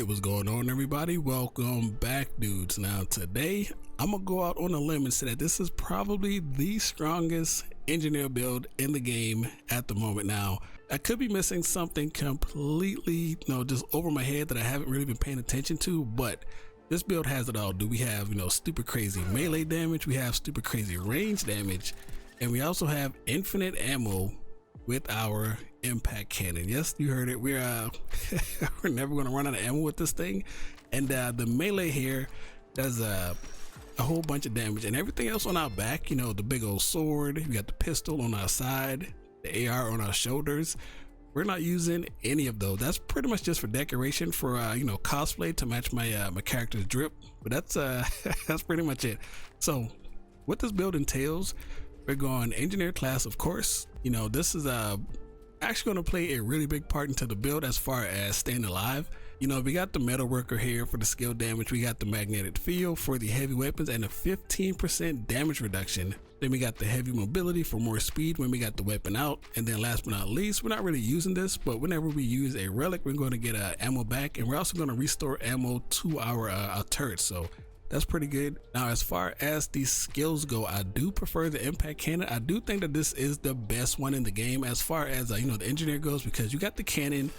Alright, what's going on everybody? Welcome back, dudes. Now today I'm gonna go out on a limb and say that this is probably the strongest engineer build in the game at the moment. Now I could be missing something completely, just over my head that I haven't really been paying attention to, but this build has it all. We have, super crazy melee damage, we have super crazy range damage, and we also have infinite ammo with our impact cannon. Yes, you heard it. We're we're never going to run out of ammo with this thing. And the melee here does a whole bunch of damage, and everything else on our back, the big old sword, we got the pistol on our side, the AR on our shoulders. We're not using any of those. That's pretty much just for decoration, for cosplay to match my my character's drip. But that's that's pretty much it. So what this build entails, we're going engineer class, of course. This is actually going to play a really big part into the build as far as staying alive. We got the metal worker here for the skill damage, we got the magnetic field for the heavy weapons and a 15% damage reduction. Then we got the heavy mobility for more speed when we got the weapon out. And then last but not least, we're not really using this, but whenever we use a relic, we're going to get ammo back, and we're also going to restore ammo to our turrets. So that's pretty good. Now, as far as the skills go, I do prefer the impact cannon. I do think that this is the best one in the game as far as the engineer goes, because you got the cannon,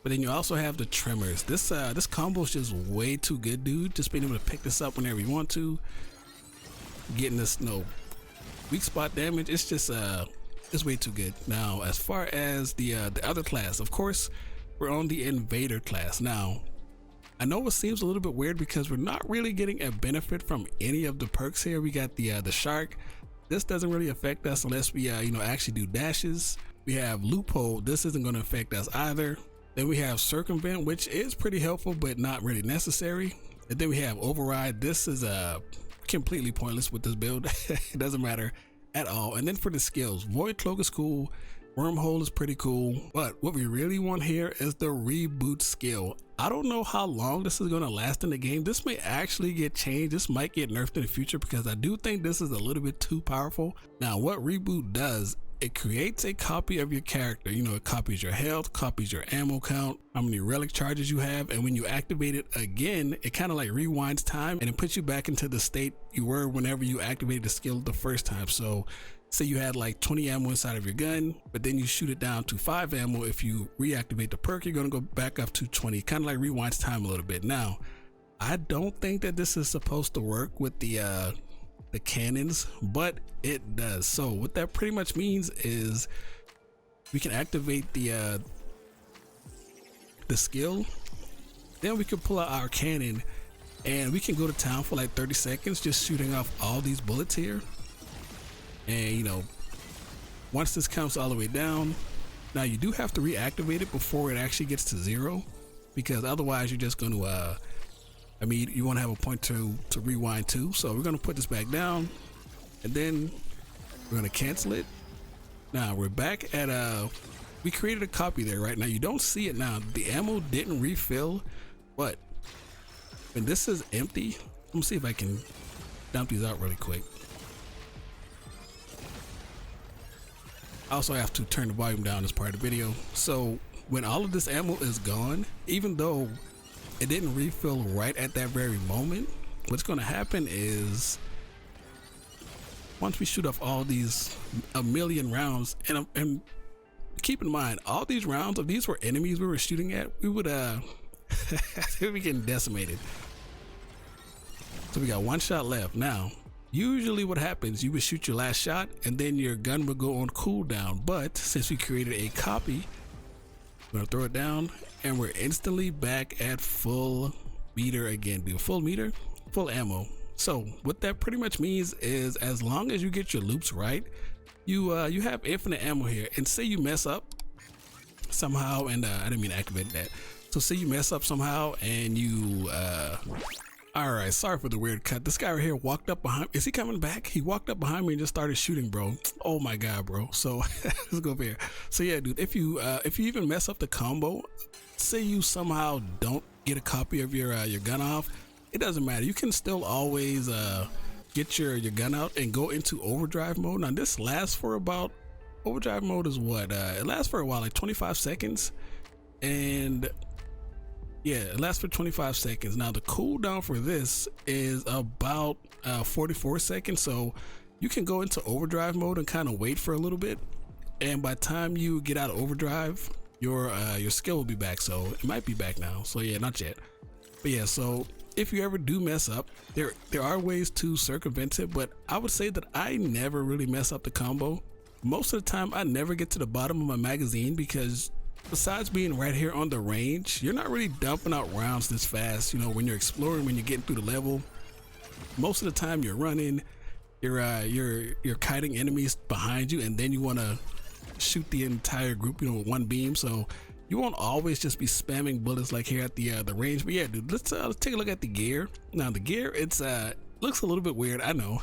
but then you also have the tremors. This combo is just way too good, dude. Just being able to pick this up whenever you want to, getting this weak spot damage, it's just it's way too good. Now, as far as the other class, of course, we're on the Invader class. Now, I know it seems a little bit weird because we're not really getting a benefit from any of the perks here. We got the shark. This doesn't really affect us unless we actually do dashes. We have loophole. This isn't going to affect us either. Then we have circumvent, which is pretty helpful but not really necessary. And then we have override. This is completely pointless with this build. It doesn't matter at all. And then for the skills, void cloak is cool, wormhole is pretty cool, but what we really want here is the reboot skill. I don't know how long this is going to last in the game. This may actually get changed. This might get nerfed in the future because I do think this is a little bit too powerful. Now, what reboot does, it creates a copy of your character. It copies your health, copies your ammo count, how many relic charges you have, and when you activate it again, it kind of like rewinds time and it puts you back into the state you were whenever you activated the skill the first time. So say you had like 20 ammo inside of your gun, but then you shoot it down to 5 ammo. If you reactivate the perk, you're going to go back up to 20, kind of like rewinds time a little bit. Now, I don't think that this is supposed to work with the cannons, but it does. So what that pretty much means is we can activate the skill, then we can pull out our cannon and we can go to town for like 30 seconds just shooting off all these bullets here. And once this comes all the way down, now you do have to reactivate it before it actually gets to 0, because otherwise you're just going to you want to have a point to rewind to. So we're going to put this back down and then we're going to cancel it. Now we're back at we created a copy there. Right now you don't see it. Now the ammo didn't refill, but when this is empty, let me see if I can dump these out really quick. I also have to turn the volume down as part of the video. So when all of this ammo is gone, even though it didn't refill right at that very moment, what's going to happen is once we shoot off all these a million rounds, and keep in mind, all these rounds, if these were enemies we were shooting at, we would we'd be getting decimated. So we got 1 shot left. Now usually what happens, you would shoot your last shot and then your gun would go on cooldown, but since we created a copy, I'm gonna throw it down and we're instantly back at full meter again, dude. Full meter, full ammo. So what that pretty much means is as long as you get your loops right, you have infinite ammo here. And say you mess up somehow, and I didn't mean to activate that. So say you mess up somehow and you alright, sorry for the weird cut. This guy right here walked up behind. Is he coming back? He walked up behind me and just started shooting, bro. Oh my god, bro. So let's go over here. So yeah, dude, if you even mess up the combo, say you somehow don't get a copy of your gun off, it doesn't matter. You can still always get your gun out and go into overdrive mode. Now this lasts for about, overdrive mode is what? It lasts for a while, like 25 seconds. And Yeah, it lasts for 25 seconds. Now the cooldown for this is about 44 seconds, so you can go into overdrive mode and kind of wait for a little bit, and by the time you get out of overdrive, your skill will be back. So it might be back now, so yeah, not yet. But yeah, so if you ever do mess up, there are ways to circumvent it, but I would say that I never really mess up the combo. Most of the time I never get to the bottom of my magazine, because besides being right here on the range, you're not really dumping out rounds this fast. You know, when you're exploring, when you're getting through the level, most of the time you're running, you're kiting enemies behind you, and then you want to shoot the entire group, you know, with one beam. So you won't always just be spamming bullets like here at the range. But yeah, dude, let's take a look at the gear. Now the gear, it's looks a little bit weird, I know.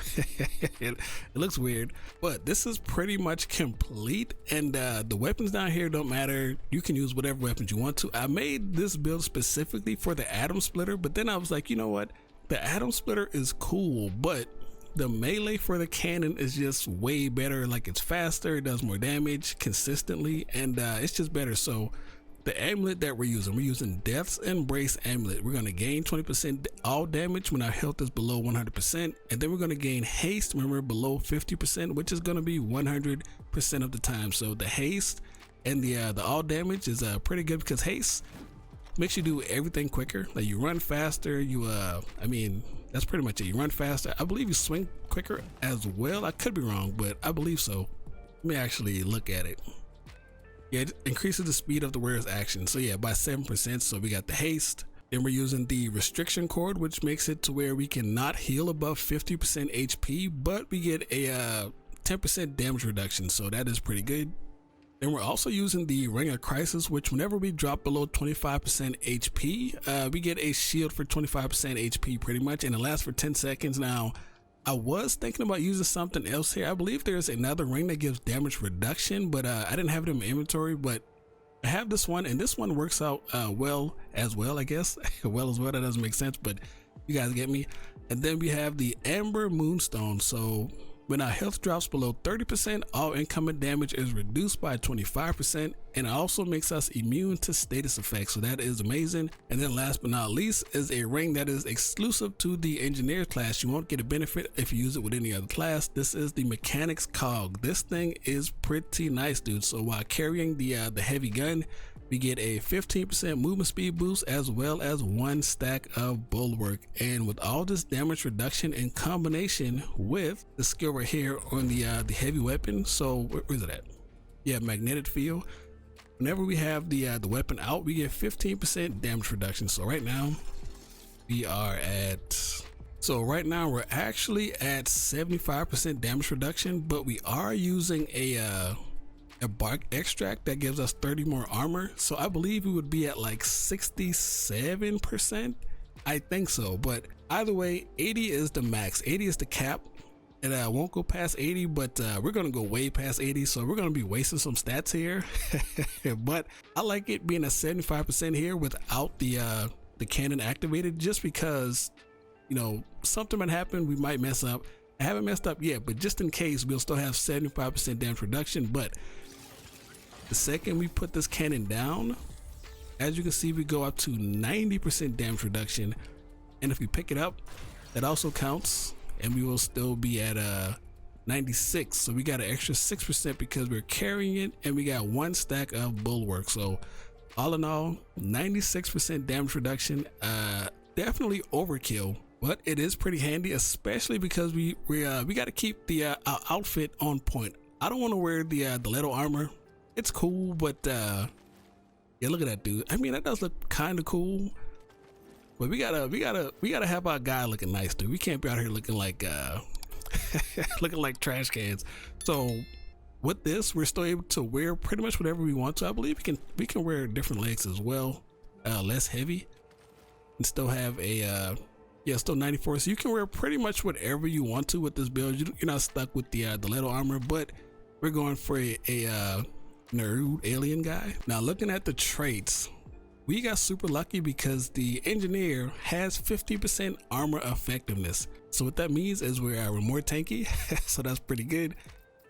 it looks weird, but this is pretty much complete, and the weapons down here don't matter. You can use whatever weapons you want to. I made this build specifically for the atom splitter, but then I was like, you know what, the atom splitter is cool, but the melee for the cannon is just way better. Like, it's faster, it does more damage consistently, and it's just better. So the amulet that we're using Death's Embrace amulet. We're going to gain 20% all damage when our health is below 100%, and then we're going to gain haste, remember, below 50%, which is going to be 100% of the time. So the haste and the all damage is pretty good, because haste makes you do everything quicker. Like, you run faster, you I mean, that's pretty much it. You run faster. I believe you swing quicker as well. I could be wrong, but I believe so. Let me actually look at it. Yeah, it increases the speed of the wearer's action. So yeah, by 7%. So we got the haste. Then we're using the restriction cord, which makes it to where we cannot heal above 50% HP, but we get a 10% damage reduction. So that is pretty good. Then we're also using the Ring of Crisis, which whenever we drop below 25% HP, we get a shield for 25% HP pretty much, and it lasts for 10 seconds. Now, I was thinking about using something else here. I believe there's another ring that gives damage reduction, but I didn't have it in my inventory. But I have this one, and this one works out well as well, I guess. Well as well, that doesn't make sense, but you guys get me. And then we have the Amber Moonstone. So when our health drops below 30%, all incoming damage is reduced by 25%, and it also makes us immune to status effects. So that is amazing. And then last but not least is a ring that is exclusive to the engineer class. You won't get a benefit if you use it with any other class. This is the Mechanics Cog. This thing is pretty nice, dude. So while carrying the heavy gun, we get a 15% movement speed boost, as well as 1 stack of bulwark. And with all this damage reduction in combination with the skill right here on the heavy weapon, so where is it at? Yeah, magnetic field. Whenever we have the weapon out, we get 15% damage reduction. So right now we are at, we're actually at 75% damage reduction, but we are using a bark extract that gives us 30 more armor. So I believe we would be at like 67%. I think so, but either way, 80 is the max. 80 is the cap, and I won't go past 80, but we're gonna go way past 80, so we're gonna be wasting some stats here. But I like it being at 75% here without the cannon activated, just because, you know, something might happen, we might mess up. I haven't messed up yet, but just in case, we'll still have 75% damage reduction. But the second we put this cannon down, as you can see, we go up to 90% damage reduction, and if we pick it up, that also counts, and we will still be at 96. So we got an extra 6% because we're carrying it, and we got 1 stack of bulwark. So all in all, 96% damage reduction. Definitely overkill, but it is pretty handy, especially because we got to keep the our outfit on point. I don't want to wear the little armor. It's cool, but yeah, look at that dude. I mean, that does look kind of cool, but we gotta have our guy looking nice, dude. We can't be out here looking like looking like trash cans. So with this, we're still able to wear pretty much whatever we want to. I believe we can wear different legs as well, less heavy, and still have a still 94. So you can wear pretty much whatever you want to with this build. You're not stuck with the little armor, but we're going for a nerd alien guy. Now looking at the traits, we got super lucky because the engineer has 50% armor effectiveness. So what that means is we're more tanky, so that's pretty good.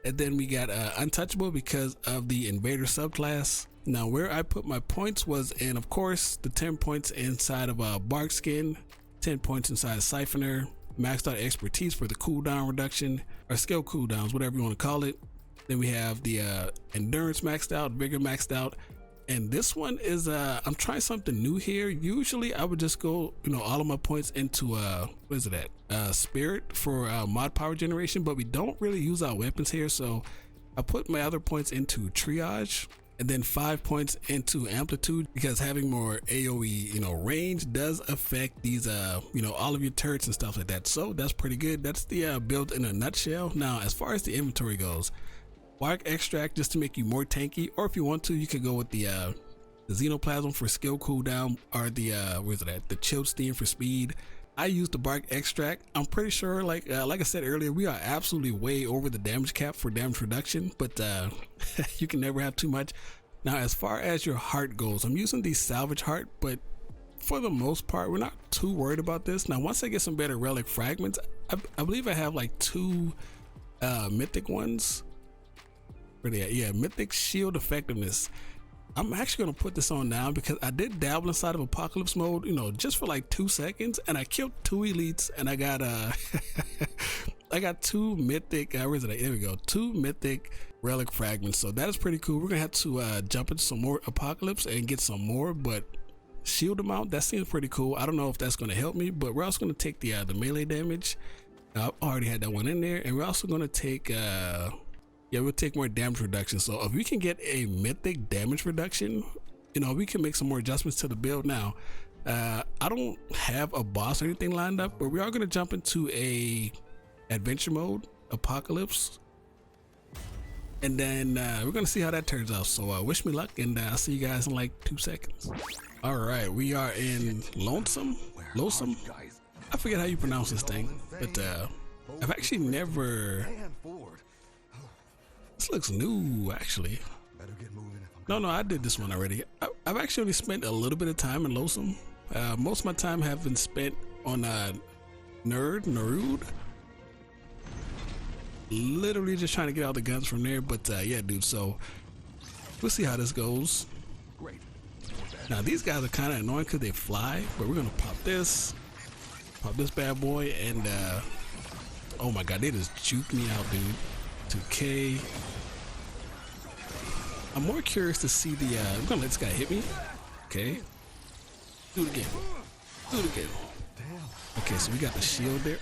And then we got untouchable because of the Invader subclass. Now where I put my points was in, of course, the 10 points inside of bark skin, 10 points inside of siphoner, maxed out expertise for the cooldown reduction, or skill cooldowns, whatever you want to call it. Then we have the endurance maxed out, vigor maxed out. And this one is I'm trying something new here. Usually I would just go, you know, all of my points into what is it at spirit for mod power generation, but we don't really use our weapons here, so I put my other points into triage, and then 5 points into amplitude, because having more AoE, you know, range does affect these you know, all of your turrets and stuff like that. So that's pretty good. That's the build in a nutshell. Now as far as the inventory goes, bark extract just to make you more tanky, or if you want to, you could go with the xenoplasm for skill cooldown, or the where is it at, the chilled steam for speed. I use the bark extract. I'm pretty sure, like I said earlier, we are absolutely way over the damage cap for damage reduction, but you can never have too much. Now as far as your heart goes, I'm using the salvage heart, but for the most part we're not too worried about this. Now once I get some better relic fragments, I believe I have like 2 mythic ones. Where they at? Yeah, mythic shield effectiveness. I'm actually gonna put this on now because I did dabble inside of apocalypse mode, you know, just for like 2 seconds, and I killed 2 elites, and I got I got 2 mythic where is it at? There we go, 2 mythic relic fragments. So that is pretty cool. We're gonna have to jump into some more apocalypse and get some more, but shield amount, that seems pretty cool. I don't know if that's gonna help me, but we're also gonna take the melee damage. I already had that one in there, and we're also gonna take yeah, we'll take more damage reduction. So if we can get a mythic damage reduction, you know, we can make some more adjustments to the build. Now I don't have a boss or anything lined up, but we are going to jump into a adventure mode, apocalypse, and then we're going to see how that turns out. So wish me luck, and I'll see you guys in like 2 seconds. All right, we are in Lonesome. I forget how you pronounce this thing, but I've actually never. This looks new, actually. No, I did this one already. I've actually only spent a little bit of time in Lonesome. Most of my time have been spent on Nerud. Literally just trying to get all the guns from there. But yeah, dude, so we'll see how this goes. Now these guys are kind of annoying because they fly, but we're gonna pop this bad boy, and oh my god, they just juked me out, dude. 2K. I'm more curious to see the I'm gonna let this guy hit me. Okay, do it again. Okay, so we got the shield there.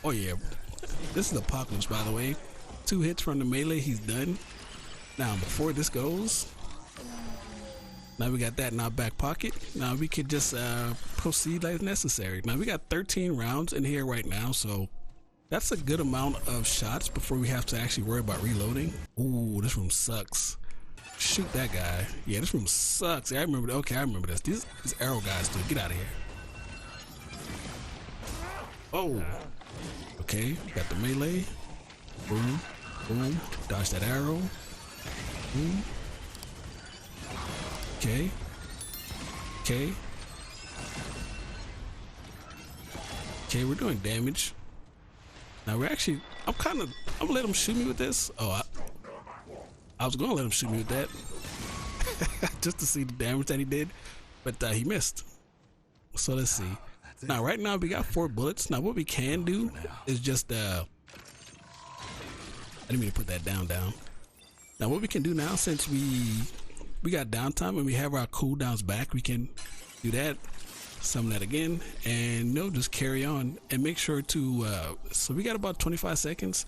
Oh yeah, this is apocalypse, by the way. 2 hits from the melee, he's done. Now before this goes, now we got that in our back pocket. Now we could just proceed like necessary. Now we got 13 rounds in here right now, so that's a good amount of shots before we have to actually worry about reloading. Ooh, this room sucks. Shoot that guy. Yeah, this room sucks. Yeah, I remember. Okay, I remember this. These arrow guys, dude. Get out of here. Oh. Okay, got the melee. Boom, boom. Dodge that arrow. Boom. Okay. Okay. Okay, we're doing damage. Now we're actually, I'm gonna let him shoot me with this. Oh, I was gonna let him shoot me with that just to see the damage that he did, but he missed. So let's see. Now right now we got 4 bullets. Now what we can do is just I didn't mean to put that down. Now what we can do now, since we got downtime and we have our cooldowns back, we can do that. Summon that again, and no, just carry on and make sure to so we got about 25 seconds.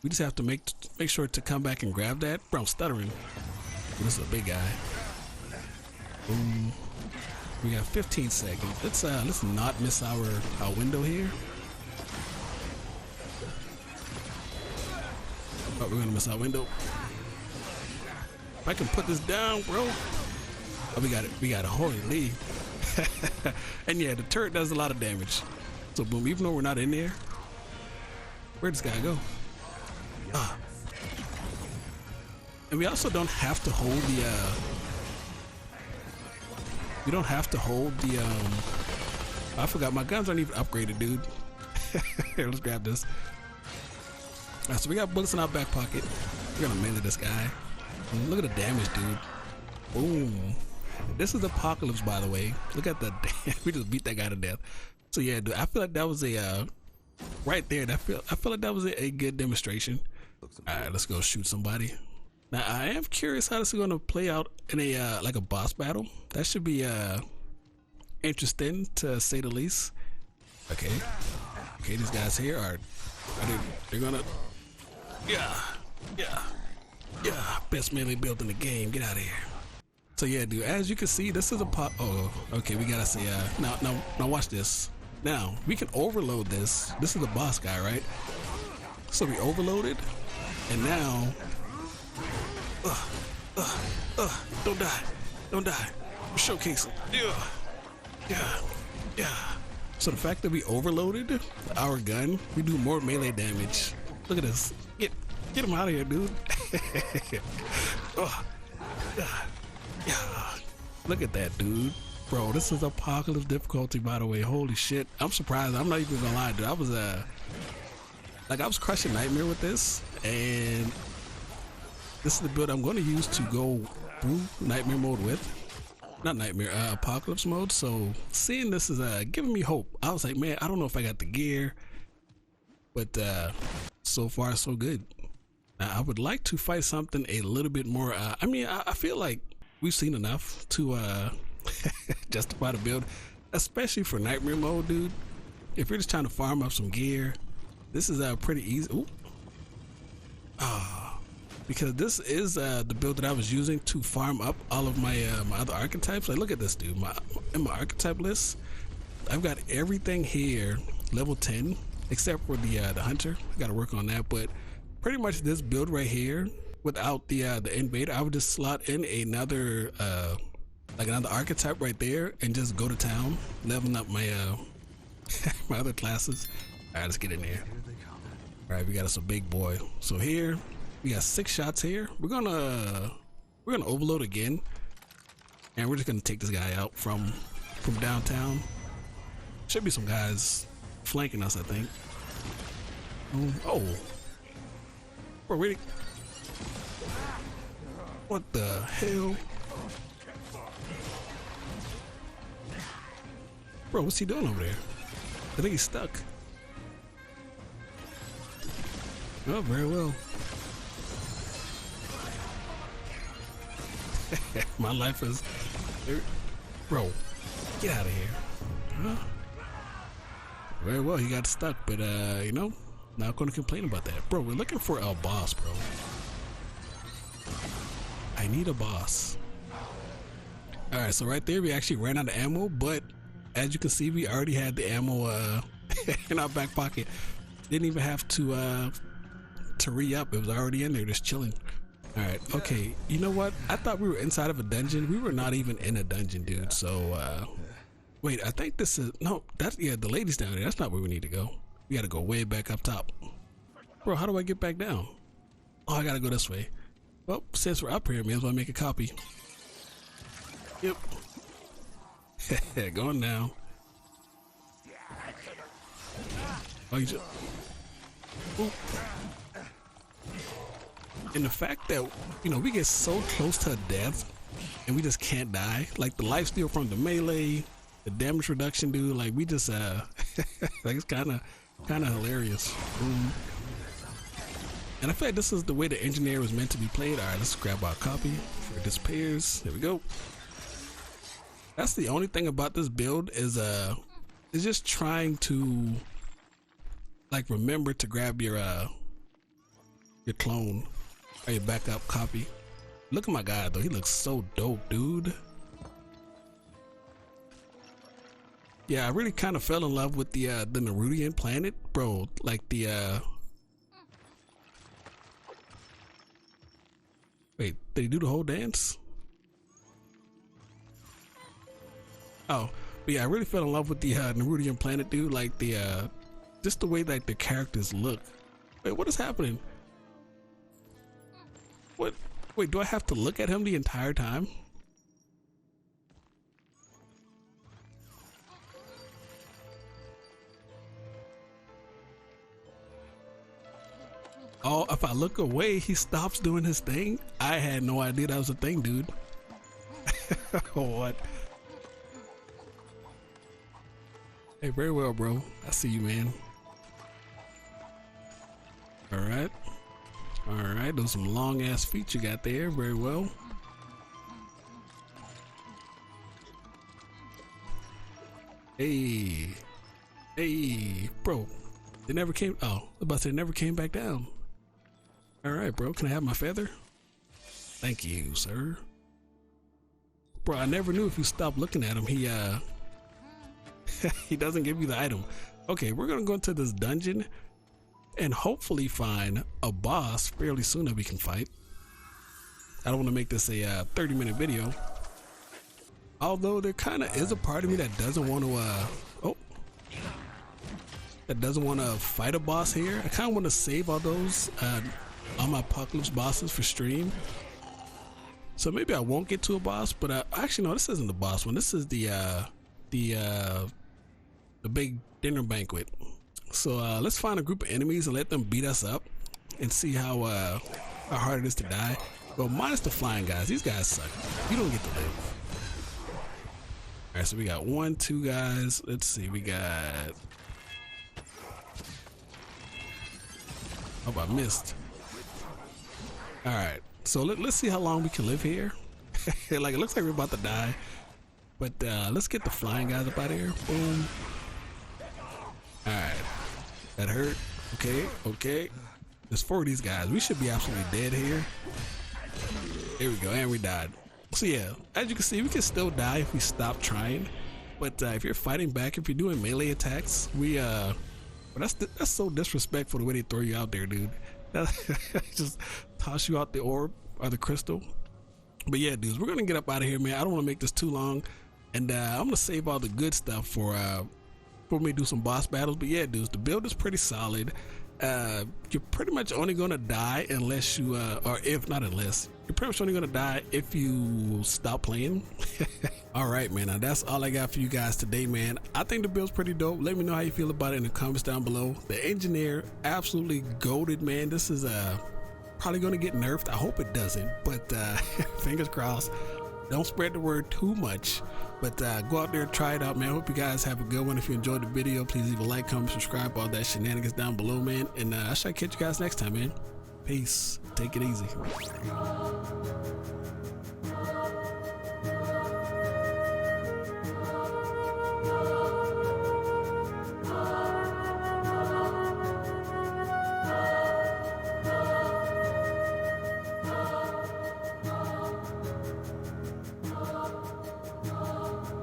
We just have to make sure to come back and grab that. Bro, I'm stuttering. This is a big guy. Boom. We got 15 seconds. Let's not miss our window here. Oh, we're gonna miss our window. If I can put this down, bro. Oh, we got it. We got a holy lead. And yeah, the turret does a lot of damage. So boom, even though we're not in there, where'd this guy go? Ah. And we also don't have to hold the I forgot my guns aren't even upgraded, dude. Here, let's grab this. Alright, so we got bullets in our back pocket. We're gonna melee this guy. Look at the damage, dude. Boom. This is Apocalypse, by the way. Look at the damn. We just beat that guy to death. So yeah, dude, I feel like that was a right there. I feel like that was a good demonstration. Alright, let's go shoot somebody. Now I am curious how this is gonna play out in a like a boss battle. That should be interesting to say the least. Okay. Okay, these guys here are they're gonna yeah, best melee build in the game. Get out of here. So yeah, dude, as you can see, this is a oh, okay, we gotta say now watch this. Now we can overload this. This is a boss guy, right? So we overloaded, and now don't die. We're showcasing. Yeah. So the fact that we overloaded our gun, we do more melee damage. Look at this. Get him out of here, dude. Yeah. Look at that, dude. Bro, this is Apocalypse difficulty, by the way. Holy shit. I'm surprised. I'm not even gonna lie, dude. I was crushing Nightmare with this, and this is the build I'm gonna use to go through Nightmare mode with. Not Nightmare, Apocalypse mode. So seeing this is giving me hope. I was like, man, I don't know if I got the gear, but so far so good. I would like to fight something a little bit more. I mean, I feel like we've seen enough to justify the build, especially for Nightmare mode, dude. If you're just trying to farm up some gear, this is pretty easy. Ooh. Because this is the build that I was using to farm up all of my my other archetypes. Like, look at this, dude. In my archetype list, I've got everything here level 10 except for the hunter. I got to work on that, but pretty much this build right here, without the Invader, I would just slot in another like another archetype right there and just go to town, leveling up my my other classes. All right, let's get in there. All right, we got us a big boy. So here we got 6 shots here. We're gonna overload again, and we're just gonna take this guy out from downtown. Should be some guys flanking us, I think. Oh, bro, really? What the hell? Bro, what's he doing over there? I think he's stuck. Oh, very well. My life is... Bro, get out of here. Huh? Very well, he got stuck, but you know, not gonna complain about that. Bro, we're looking for a boss, bro. I need a boss. Alright, so right there we actually ran out of ammo, but as you can see, we already had the ammo in our back pocket. Didn't even have to re-up. It was already in there, just chilling. Alright, okay, you know what? I thought we were inside of a dungeon. We were not even in a dungeon, dude. So wait, I think this is... No, that's... Yeah, the ladies down there. That's not where we need to go. We gotta go way back up top. Bro, how do I get back down? Oh, I gotta go this way. Well, since we're up here, may as well make a copy. Yep. Going down. Oh, you just... Ooh. And the fact that, you know, we get so close to death and we just can't die. Like the lifesteal from the melee, the damage reduction, dude. Like we just like it's kind of hilarious. And I feel like this is the way the engineer was meant to be played. All right, let's grab our copy before it disappears. There we go. That's the only thing about this build is just trying to like remember to grab your clone or your backup copy. Look at my guy though, he looks so dope, dude. Yeah, I really kind of fell in love with the Nerudian planet, bro. Like the wait, did he do the whole dance? Oh, but yeah, I really fell in love with the Nerudian planet, dude. Like the just the way like the characters look. Wait, what is happening? What? Wait, do I have to look at him the entire time? Oh, if I look away, he stops doing his thing. I had no idea that was a thing, dude. What? Hey, very well, bro. I see you, man. All right. All right. Those some long ass feet you got there. Very well. Hey. Hey, bro. They never came. Oh, I was about to say, never came back down. All right, bro. Can I have my feather? Thank you, sir. Bro, I never knew if you stopped looking at him, he he doesn't give you the item. Okay, we're gonna go into this dungeon and hopefully find a boss fairly soon that we can fight. I don't want to make this a 30-minute video. Although there kind of is a part of me that doesn't want to fight a boss here. I kind of want to save all those all my apocalypse bosses for stream. So maybe I won't get to a boss, but actually no, this isn't the boss one. This is the big dinner banquet. So let's find a group of enemies and let them beat us up and see how hard it is to die. Well, minus the flying guys. These guys suck. You don't get to live. All right, so we got 1, 2 guys. Let's see, we got. Oh, I missed. All right, so let's see how long we can live here. Like, it looks like we're about to die, but let's get the flying guys up out of here. Boom. All right, that hurt. Okay, okay. There's 4 of these guys. We should be absolutely dead here. Here we go, and we died. So yeah, as you can see, we can still die if we stop trying. But if you're fighting back, if you're doing melee attacks, but that's so disrespectful the way they throw you out there, dude. Just toss you out the orb or the crystal. But yeah, dudes, we're gonna get up out of here, man. I don't want to make this too long, and I'm gonna save all the good stuff for me to do some boss battles. But yeah, dudes, the build is pretty solid. You're pretty much only gonna die unless you or if not unless you're pretty much only gonna die if you stop playing. All right, man, now that's all I got for you guys today, man. I think the build's pretty dope. Let me know how you feel about it in the comments down below. The engineer absolutely goated, man. This is probably gonna get nerfed. I hope it doesn't, but fingers crossed. Don't spread the word too much, but go out there and try it out, man. I hope you guys have a good one. If you enjoyed the video, please leave a like, comment, subscribe, all that shenanigans down below, man. And I shall catch you guys next time, man. Peace. Take it easy.